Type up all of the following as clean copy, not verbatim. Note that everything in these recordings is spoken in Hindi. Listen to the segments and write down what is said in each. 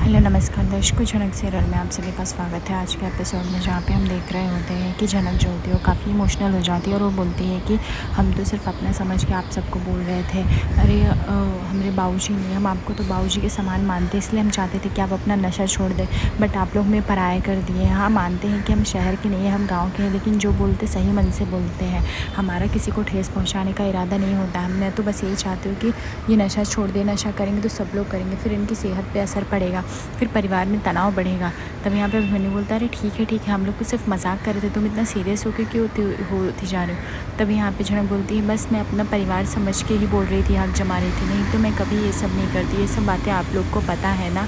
हेलो नमस्कार दर्शकों, झनक सीरियल में आप सभी का स्वागत है। आज के एपिसोड में जहाँ पे हम देख रहे होते हैं कि झनक जो होती है वो काफ़ी इमोशनल हो जाती है और वो बोलती है कि हम तो सिर्फ अपना समझ के आप सबको बोल रहे थे। अरे हमारे बाबूजी नहीं, हम आपको तो बाबूजी के समान मानते, इसलिए हम चाहते थे कि आप अपना नशा छोड़ दें, बट आप लोग हमें पराया कर दिए। हाँ, मानते हैं कि हम शहर के नहीं हैं, हम गाँव के हैं, लेकिन जो बोलते सही मन से बोलते हैं। हमारा किसी को ठेस पहुँचाने का इरादा नहीं होता। मैं तो बस यही चाहती हूँ कि ये नशा छोड़ दे। नशा करेंगे तो सब लोग करेंगे, फिर इनकी सेहत पे असर पड़ेगा, फिर परिवार में तनाव बढ़ेगा। तब यहाँ पे अभिमन्यु बोलता है, अरे ठीक है, हम लोग तो सिर्फ मजाक कर रहे थे, तुम इतना सीरियस होकर क्यों होती जा रहे हो। तब यहाँ पे झनक बोलती है, बस मैं अपना परिवार समझ के ही बोल रही थी, हक जमा रही थी, नहीं तो मैं कभी ये सब नहीं करती। ये सब बातें आप लोग को पता है ना।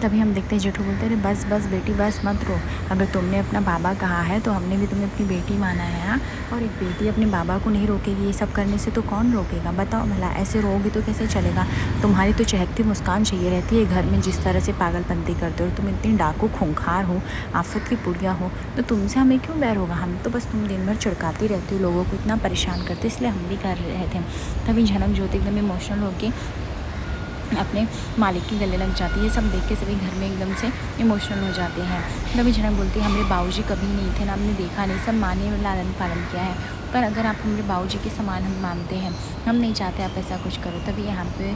तभी हम देखते हैं जेठू बोलते हैं, अरे बस बेटी बस मत रो। अगर तुमने अपना बाबा कहा है तो हमने भी तुम्हें अपनी बेटी माना है। हाँ, और एक बेटी अपने बाबा को नहीं रोकेगी ये सब करने से तो कौन रोकेगा, बताओ भला। ऐसे रोगी तो कैसे चलेगा। तुम्हारी तो चहकती मुस्कान चाहिए रहती है घर में, जिस तरह से पागलपंती करते हो। तुम इतनी डाकू खूंखार हो, आफत की पुड़िया हो, तो तुमसे हमें क्यों बैर होगा। हम तो बस तुम दिन भर चिढ़काती रहती हो, लोगों को इतना परेशान करते, इसलिए हम भी कर रहे थे। तभी झनक ज्योति एकदम इमोशनल होके अपने मालिक की गले लग जाती है। सब देख के सभी घर में एकदम से इमोशनल हो जाते हैं। तभी झनक बोलती है, हमारे बाबूजी कभी नहीं थे ना, हमने देखा नहीं, सब माँ ने लालन पालन किया है, पर अगर आप हमारे बाबूजी के समान हम मानते हैं, हम नहीं चाहते आप ऐसा कुछ करो। तभी यहाँ पे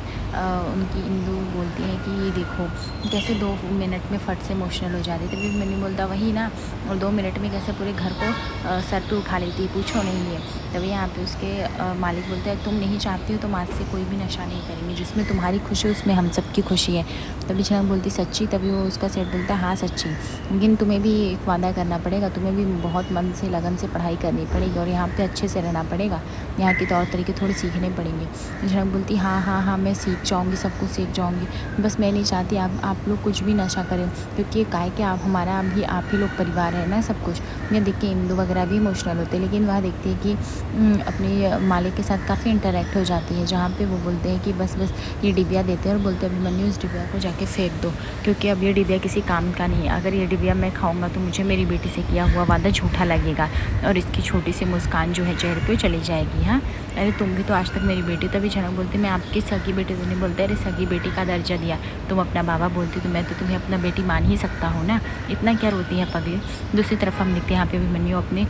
उनकी इंदू बोलती है कि ये देखो कैसे 2 मिनट में फट से इमोशनल हो जाती है। तभी मैंने बोलता वही ना, और 2 मिनट में कैसे पूरे घर को सर पे उठा लेती है, पूछो नहीं है। तभी यहाँ पे उसके मालिक बोलते हैं, तुम नहीं चाहती हो तो आज से कोई भी नशा नहीं करेंगे, जिसमें तुम्हारी खुशी है उसमें हम सबकी खुशी है। तभी झनक बोलती सच्ची। तभी वो उसका सेठ बोलता है, हाँ सच्ची, लेकिन तुम्हें भी एक वादा करना पड़ेगा, तुम्हें भी बहुत मन से लगन से पढ़ाई करनी पड़ेगी और यहाँ पे अच्छे से रहना पड़ेगा, यहाँ के तौर तरीके थोड़े सीखने पड़ेंगे। झनक बोलती हाँ मैं सीख जाऊँगी, सब कुछ सीख जाऊँगी, बस मैं नहीं चाहती आप लोग कुछ भी नशा करें, क्योंकि ये काहे कि आप हमारा अभी आप ही लोग परिवार है ना सब कुछ। यह देख के इंदू वगैरह भी इमोशनल होते हैं, लेकिन वह देखती है कि अपने मालिक के साथ काफ़ी इंटरेक्ट हो जाती है, जहाँ पे वो बोलते हैं कि बस ये डिबिया देते हैं और बोलते हैं अभिमन्यु इस डिबिया को जाके फेंक दो, क्योंकि अब ये डिबिया किसी काम का नहीं है। अगर ये डिबिया मैं खाऊंगा तो मुझे मेरी बेटी से किया हुआ वादा झूठा लगेगा और इसकी छोटी सी मुस्कान जो है चेहरे पे चली जाएगी। हाँ, अरे तुम भी तो आज तक मेरी बेटी। तभी झनक बोलती मैं आपकी सगी बेटी तो नहीं। बोलते अरे सगी बेटी का दर्जा दिया, तुम अपना बाबा बोलती तो मैं तो तुम्हें अपना बेटी मान ही सकता हूँ ना, इतना क्या रोती है पगली। दूसरी तरफ हम देखते हैं यहाँ पे अभिमन्यु अपने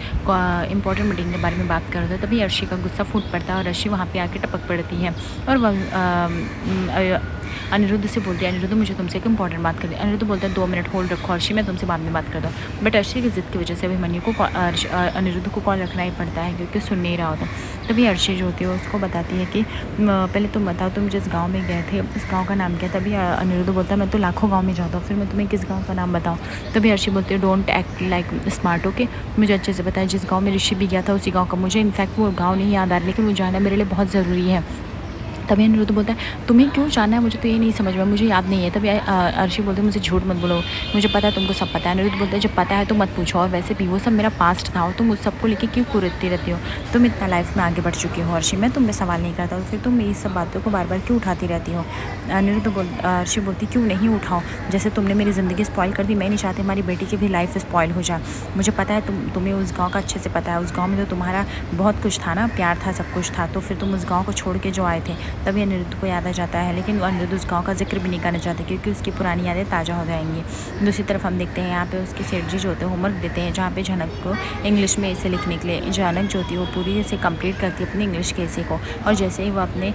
इंपॉर्टेंट मीटिंग के बारे में बात कर रहा था। तभी अर्शी का गुस्सा फूट पड़ता है और अर्शी वहाँ पे आके टपक पड़ती है और वह अनिरुद्ध से बोलती है, अनिरुद्ध मुझे तुमसे एक इंपॉर्टेंट बात करनी है। अनिरुद्ध बोलता है 2 मिनट होल्ड रखो अर्शी, मैं तुमसे बाद में बात करता हूँ। बट अर्शी की जिद की वजह से अभिमन्यु को अनिरुद्ध को कॉल रखना ही पड़ता है, क्योंकि सुन नहीं रहा होता। तभी अर्शी जो होती है उसको बताती है कि पहले तुम बताओ, तुम जिस गाँव में गए थे उस गाँव का नाम क्या। तभी अनिरुद्ध बोलता है मैं तो लाखों गाँव में जाता हूँ, फिर मैं तुम्हें किस गाँव का नाम बताऊँ। तभी अर्शी बोलती है don't act like smart, okay. मुझे अच्छे से पता है जिस गाँव में ऋषि भी गया था उसी गाँव का, मुझे इनफैक्ट वो गाँव नहीं याद आ रहा, लेकिन वो जाना मेरे लिए बहुत ज़रूरी है। तभी अनिरुद्ध बोलता है तुम्हें क्यों जानना है, मुझे तो ये नहीं समझ में, मुझे याद नहीं है। तभी अर्शी बोलते मुझे झूठ मत बोलो, मुझे पता है तुमको सब पता है। अनिरुद्ध बोलता है जब पता है तो मत पूछो, और वैसे भी वो सब मेरा पास्ट था और तुम उस सबको लेके क्यों कुरती रहती हो, तुम इतना लाइफ में आगे बढ़ चुकी हो अर्शी, मैं तुमसे सवाल नहीं करता, फिर तुम ये सब बातों को बार बार क्यों उठाती रहती हो। अर्शी बोलती क्यों नहीं उठाओ, जैसे तुमने मेरी ज़िंदगी स्पॉइल कर दी, मैं नहीं चाहती हमारी बेटी की भी लाइफ स्पॉइल हो जाए। मुझे पता है तुम्हें उस गाँव का अच्छे से पता है, उस गाँव में तो तुम्हारा बहुत कुछ था ना, प्यार था, सब कुछ था, तो फिर तुम उस गाँव को छोड़ के जो आए थे। तभी अनिरुद्ध को याद आ जाता है, लेकिन वो अनिरुद्ध उस गाँव का जिक्र भी नहीं करना चाहते, क्योंकि उसकी पुरानी यादें ताज़ा हो जाएंगी। दूसरी तरफ हम देखते हैं यहाँ पे उसके सेठ जी जो होते हैं होमवर्क देते हैं, जहाँ पे झनक को इंग्लिश में इसे लिखने के लिए। झनक जो होती है वो पूरी से कंप्लीट करती है अपनी इंग्लिश के इसे को, और जैसे ही वो अपने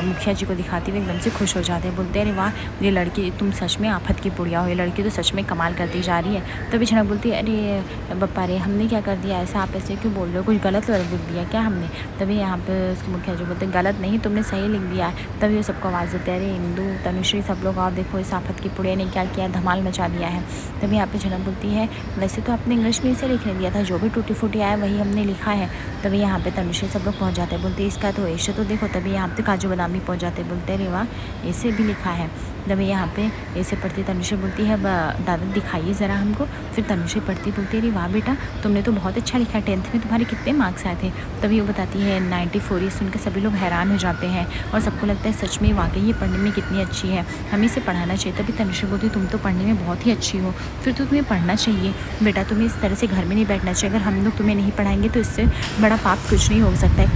मुखिया जी को दिखाती हुई एकदम से खुश हो जाते हैं, बोलते हैं अरे वाह ये लड़की तुम सच में आफत की पुड़िया हो, ये लड़की तो सच में कमाल करती जा रही है। तभी झनक बोलती है अरे बप्पा रे हमने क्या कर दिया ऐसा, आप ऐसे क्यों बोल रहे हो, कुछ गलत लिख दिया क्या हमने। तभी यहाँ पे उसके मुखिया जी बोलते गलत नहीं, तुमने सही लिख दिया। तभी वो सबको आवाज़ देते हैं अरे इंदू तनुश्री सब लोग आओ देखो इस आफत की पुड़िया ने क्या किया, धमाल मचा दिया है। तभी यहाँ पे झनक बोलती है वैसे तो आपने इंग्लिश में इसे लिखने दिया था, जो भी टूटी फूटी आया वही हमने लिखा है। तभी यहाँ पे तनुश्री सब लोग पहुँच जाते हैं, बोलते इसका तो ऐसे तो देखो। तभी यहाँ पे काजू बादाम भी पहुँच जाते हैं, बोलते अरे वाह ऐसे भी लिखा है। तभी यहाँ पे ऐसे पढ़ती तनुश्री बोलती है दादा दिखाइए ज़रा हमको। फिर तनुश्री पढ़ती बोलती है अरे वाह बेटा तुमने तो बहुत अच्छा लिखा, 10th में तुम्हारे कितने मार्क्स आए थे। तभी वो बताती है 94। ये सुनकर सभी लोग हैरान हो जाते हैं और सबको लगता है सच में वाकई ये पढ़ने में कितनी अच्छी है, हमें इसे पढ़ाना चाहिए। तभी तनुश्री बोलती तुम तो पढ़ने में बहुत ही अच्छी हो, फिर तो तुम्हें पढ़ना चाहिए बेटा, तुम्हें इस तरह से घर में नहीं बैठना चाहिए। अगर हम लोग तुम्हें नहीं पढ़ाएंगे तो इससे बड़ा पाप कुछ नहीं हो सकता।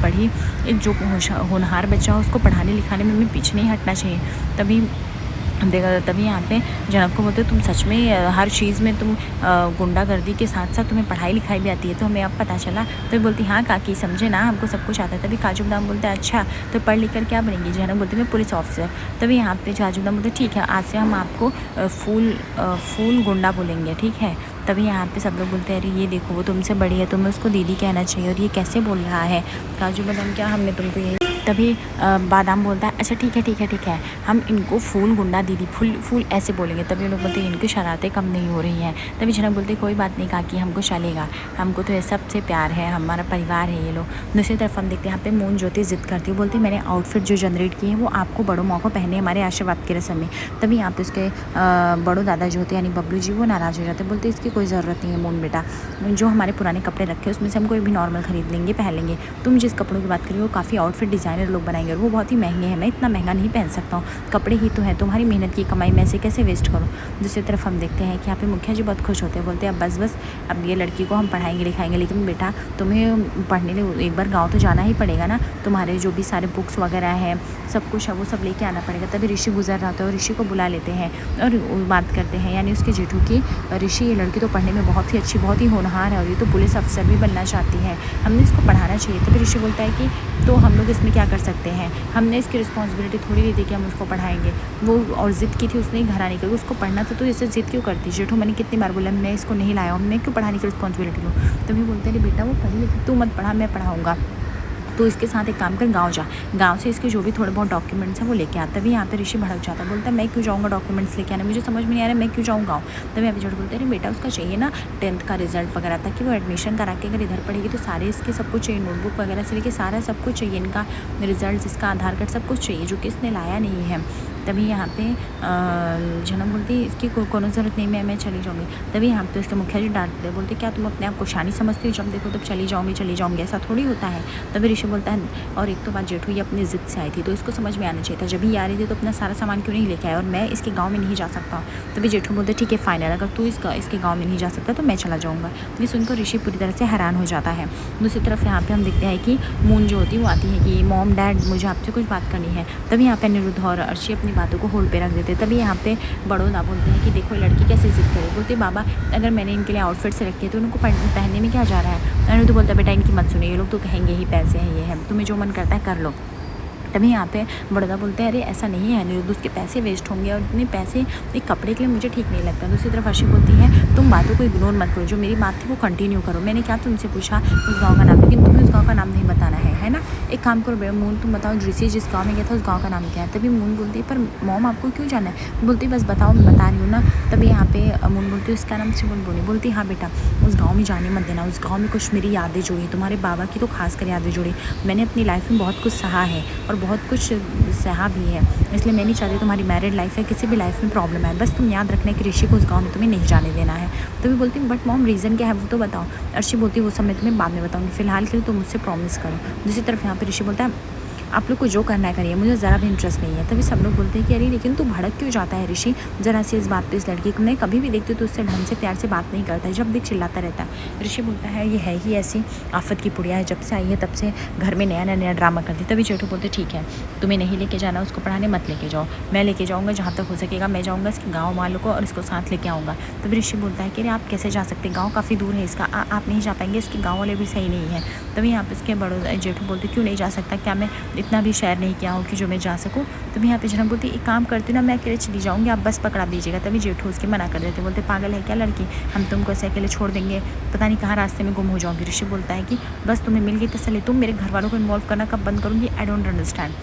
एक जो होनहार बच्चा हो उसको पढ़ाने लिखाने में हमें पीछे नहीं हटना चाहिए। तभी देखा तभी यहाँ पे जनक को बोलते तुम सच में हर चीज़ में तुम गुंडागर्दी के साथ साथ तुम्हें पढ़ाई लिखाई भी आती है, तो हमें अब पता चला। तो बोलती हाँ काकी समझे ना, हमको सब कुछ आता है। तभी काजू बादाम बोलते हैं अच्छा तो पढ़ लिख कर क्या बनेंगी। जनक बोलते मैं पुलिस ऑफिसर। तभी यहाँ पे काजू बादाम बोलते ठीक है आज से हम आपको फूल गुंडा बोलेंगे, ठीक है। तभी यहाँ पे सब लोग बोलते हैं अरे ये देखो वो तुमसे बड़ी है, तुम्हें उसको दीदी कहना चाहिए, और ये कैसे बोल रहा है। काजू बादाम क्या हमने तुमको यही। तभी बादाम बोलता है अच्छा ठीक है ठीक है ठीक है, हम इनको फूल गुंडा दीदी फूल ऐसे बोलेंगे। तभी लोग बोलते हैं इनकी शरारतें कम नहीं हो रही हैं। तभी जनक बोलते कोई बात नहीं काकी हमको चलेगा, हमको तो ये सबसे प्यार है, हमारा परिवार है ये लोग। दूसरी तरफ हम देखते हैं यहाँ पे मून ज्योति जिद करती है, बोलती मैंने आउटफिट जो जनरेट की है वो आपको बड़ों माँ को पहने हमारे आशीर्वाद की रस्म में। तभी यहाँ पे उसके बड़ों दादा जो होते हैं यानी बबलू जी वो नाराज़ हो जाते हैं, बोलते इसकी कोई ज़रूरत नहीं है मून बेटा, जो हमारे पुराने कपड़े रखे उसमें से हम कोई भी नॉर्मल खरीद लेंगे पहन लेंगे। तुम जिस कपड़ों की बात करिए वो काफ़ी आउटफिट डिज़ाइनर लोग बनाएंगे और वो बहुत ही महंगे हैं, मैं इतना महंगा नहीं पहन सकता हूँ, कपड़े ही तो हैं, तुम्हारी मेहनत की कमाई में से कैसे वेस्ट करो। दूसरी तरफ हम देखते हैं कि यहाँ पे मुखिया जी बहुत खुश होते हैं, बोलते हैं अब बस अब ये लड़की को हम पढ़ाएंगे लिखाएंगे, लेकिन बेटा तुम्हें पढ़ने लिए एक बार गाँव तो जाना ही पड़ेगा ना, तुम्हारे जो भी सारे बुक्स वगैरह हैं सब कुछ है वो सब लेके आना पड़ेगा। तभी ऋषि गुजर रहा था और ऋषि को बुला लेते हैं और बात करते हैं, यानी उसके जेठू की ऋषि ये लड़की तो पढ़ने में बहुत ही अच्छी बहुत ही होनहार है और ये तो पुलिस अफसर भी बनना चाहती है, हमने इसको पढ़ाना चाहिए। तभी ऋषि बोलता है कि तो हम लोग इसमें क्या कर सकते हैं, हमने इसकी रिस्पॉन्सिबिलिटी थोड़ी ली थी कि हम उसको पढ़ाएंगे, वो और ज़िद की थी उसने घर आने की, उसको पढ़ना था तो इसे ज़िद क्यों करती। जेठू मैंने कितनी बार बोला मैं इसको नहीं लाया हूँ, मैं क्यों पढ़ाने की रिस्पॉन्सिबिलिटी लूँ। तभी बोलते हैं बेटा वो पढ़ी लिखी, तू मत पढ़ा मैं पढ़ाऊँगा, तो इसके साथ एक काम कर गांव जा, गांव से इसके जो भी थोड़े बहुत डॉक्यूमेंट्स हैं वो लेके आ। तभी यहाँ पे ऋषि भड़क जाता है, बोलता है मैं क्यों जाऊँगा डॉक्यूमेंट्स लेके आने, मुझे समझ में नहीं आ रहा मैं क्यों जाऊँ गाँव। तभी अभी जोड़ बोलते हैं अरे बेटा उसका चाहिए ना 10th का रिजल्ट वगैरह, ताकि वो एडमिशन करा के अगर इधर पढ़ेगी तो सारे इसके सब कुछ चाहिए, नोटबुक वगैरह से लेके सारा सब कुछ चाहिए, इनका रिजल्ट इसका आधार कार्ड सब कुछ चाहिए जो कि इसने लाया नहीं है। तभी यहाँ पे जनक बोलती इसकी कोनो ज़रूरत नहीं, मैं चली जाऊँगी। तभी यहाँ पे उसके मुखिया जी डांटते बोलते क्या तुम अपने आप को शानी समझती हो, जब देखो तब चली जाऊँगी, ऐसा थोड़ी होता है। तभी ऋषि बोलता है और एक तो बात जेठू ये अपनी ज़िद से आई थी तो इसको समझ में आना चाहिए था, जब भी आ रही थी तो अपना सारा सामान क्यों नहीं लेके आया, और मैं इसके गाँव में नहीं जा सकता। तभी जेठू बोलते ठीक है फाइनल, अगर तू इसके गाँव में नहीं जा सकता तो मैं चला जाऊँगा। तो ये सुनकर ऋषि पूरी तरह से हैरान हो जाता है। दूसरी तरफ यहाँ पे हम देखते हैं कि मून जो होती है वो आती है कि मॉम डैड मुझे आपसे कुछ बात करनी है। तभी यहाँ पे अनिरुद्ध और अर्शी अपनी बातों को होल्ड पे रख देते। तभी यहाँ पे बड़ोदा बोलते हैं कि देखो लड़की कैसे जिद करे, बोलते बाबा अगर मैंने इनके लिए आउटफिट सेलेक्ट किया तो उनको पहनने में क्या जा रहा है। अनिरुद्ध बोलता बेटा इनकी मत सुनिए, ये लोग तो कहेंगे ही पैसे हैं ये है, तुम्हें जो मन करता है कर लो। तभी यहाँ पे बड़ौदा बोलते हैं अरे ऐसा नहीं है अनिरुद्ध, उसके पैसे वेस्ट होंगे और इतने पैसे एक कपड़े के लिए मुझे ठीक नहीं लगता। दूसरी तरफ अर्शी बोलती है तुम बातों को इग्नोर मत करो, जो मेरी बात थी वो कंटिन्यू करो, मैंने क्या तुमसे पूछा उस गाँव का नाम, लेकिन तुम्हें उस गाँव का नाम नहीं बताना है ना। एक काम करो बेटा मून तुम बताओ ऋषि जिस गाँव में गया था उस गाँव का नाम क्या है। तभी मून बोलती है पर मॉम आपको क्यों जाना है, बोलती बस बताओ मैं बता रही हूँ ना। तभी यहाँ पे मून बोलती है उसका नाम सिमोन बोली, बोलती हाँ बेटा उस गाँव में जाने मत देना, उस गाँव में कुछ मेरी यादें जुड़ी, तुम्हारे बाबा की तो खास कर यादें जुड़ी, मैंने अपनी लाइफ में बहुत कुछ सहा है और बहुत कुछ सहा भी है, इसलिए मैं नहीं चाहती तुम्हारी मैरिड लाइफ है किसी भी लाइफ में प्रॉब्लम है, बस तुम याद रखना कि ऋषि को उस गाँव में तुम्हें नहीं जाने देना है। तभी बोलती हूँ बट मॉम रीज़न क्या है वो तो बताओ। अर्शी बोलती है वो सब मैं तुम्हें बाद में बताऊँगी, फिलहाल के लिए तो मुझसे प्रॉमिस करो। दूसरी तरफ यहाँ पे ऋषि बोलता है आप लोग को जो करना है करिए, मुझे ज़रा भी इंटरेस्ट नहीं है। तभी सब लोग बोलते हैं कि अरे लेकिन तू भड़क क्यों जाता है ऋषि ज़रा से इस बात पे, इस लड़की को मैं कभी भी देखती हूँ तो उससे ढंग से प्यार से बात नहीं करता है, जब देख चिल्लाता रहता है। ऋषि बोलता है ये है ही ऐसी आफत की पुड़िया है, जब से आई है तब से घर में नया ड्रामा करती। तभी जेठू बोलते ठीक है तुम्हें नहीं लेके जाना उसको पढ़ाने मत लेके जाओ, मैं लेके जाऊँगा जहाँ तक हो सकेगा, मैं जाऊँगा इसके गाँव वालों को और इसको साथ लेके आऊँगा। तभी ऋषि बोलता है कि अरे आप कैसे जा सकते, गाँव काफ़ी दूर है इसका, आप नहीं जा पाएंगे, इसके गाँव वाले भी सही नहीं है। तभी यहाँ पे इसके बड़ों जेठू बोलते क्यों नहीं जा सकता, क्या मैं इतना भी शेयर नहीं किया हो कि जो मैं जा सकूँ। तभी यहाँ पे जनक बोलती एक काम करती हूँ ना मैं अकेले चली जाऊँगी, आप बस पकड़ा दीजिएगा। तभी जेठू उसके मना कर देते, बोलते पागल है क्या लड़की, हम तुमको ऐसे अकेले छोड़ देंगे, पता नहीं कहाँ रास्ते में गुम हो जाओगी। ऋषि बोलता है कि बस तुम्हें मिल गई तसल्ली, तुम मेरे घर वालों को इन्वॉल्व करना कब बंद करूँगी, आई डोंट अंडरस्टैंड।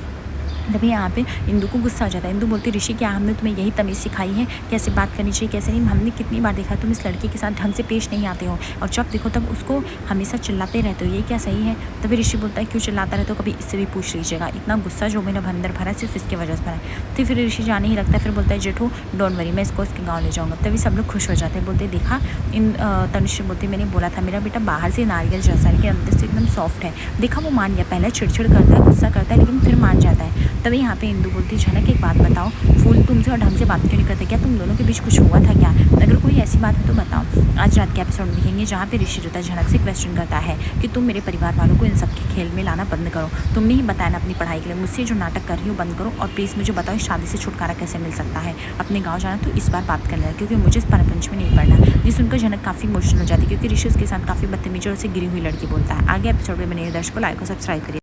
तभी यहाँ पे इंदू को गुस्सा आ जाता है। इंदू बोलती ऋषि क्या हमने तुम्हें यही तमीज़ सिखाई है, कैसे बात करनी चाहिए कैसे नहीं, हमने कितनी बार देखा तुम इस लड़की के साथ ढंग से पेश नहीं आते हो और जब देखो तब उसको हमेशा चिल्लाते रहते हो, ये क्या सही है। तभी ऋषि बोलता है क्यों चिल्लाता रहते हो, कभी इससे भी पूछ लीजिएगा, इतना गुस्सा जो मेरा अंदर भरा सिर्फ इसकी वजह से भरा है। तो फिर ऋषि जाने ही लगता है, फिर बोलता है जेठू डोंट वरी मैं इसको उसके गाँव ले जाऊँगा। तभी सब लोग खुश हो जाते हैं, बोलते देखा इन तनुश्री बोलती मैंने बोला था मेरा बेटा बाहर से नारियल जैसा है लेकिन अंदर से एकदम सॉफ्ट है, देखा वो मान गया, पहले चिड़चिड़ करता है गुस्सा करता है लेकिन फिर मान जाता है। तभी यहाँ पे इंदु बोलती, झनक एक बात बताओ, फूल तुमसे और ढंग से बात क्यों नहीं करते? क्या तुम दोनों के बीच कुछ हुआ था क्या? अगर कोई ऐसी बात है तो बताओ। आज रात के एपिसोड में देखेंगे जहाँ पे ऋषि जोता झनक से क्वेश्चन करता है कि तुम मेरे परिवार वालों को इन सब के खेल में लाना बंद करो। तुमने ही बताया ना अपनी पढ़ाई के लिए, मुझसे जो नाटक कर रही हो बंद करो, और प्लीज़ मुझे बताओ इस शादी से छुटकारा कैसे मिल सकता है? अपने गाँव जाना तो इस बार बात कर लेना, क्योंकि मुझे इस पंच में नहीं पड़ना। ये सुनकर झनक काफ़ी इमोशनल हो जाती है, क्योंकि ऋषि उसके साथ काफ़ी बदतमीजी और उससे गिरी हुई लड़की बोलता है। आगे एपिसोड में बने दर्शकों, लाइक और सब्सक्राइब करिए।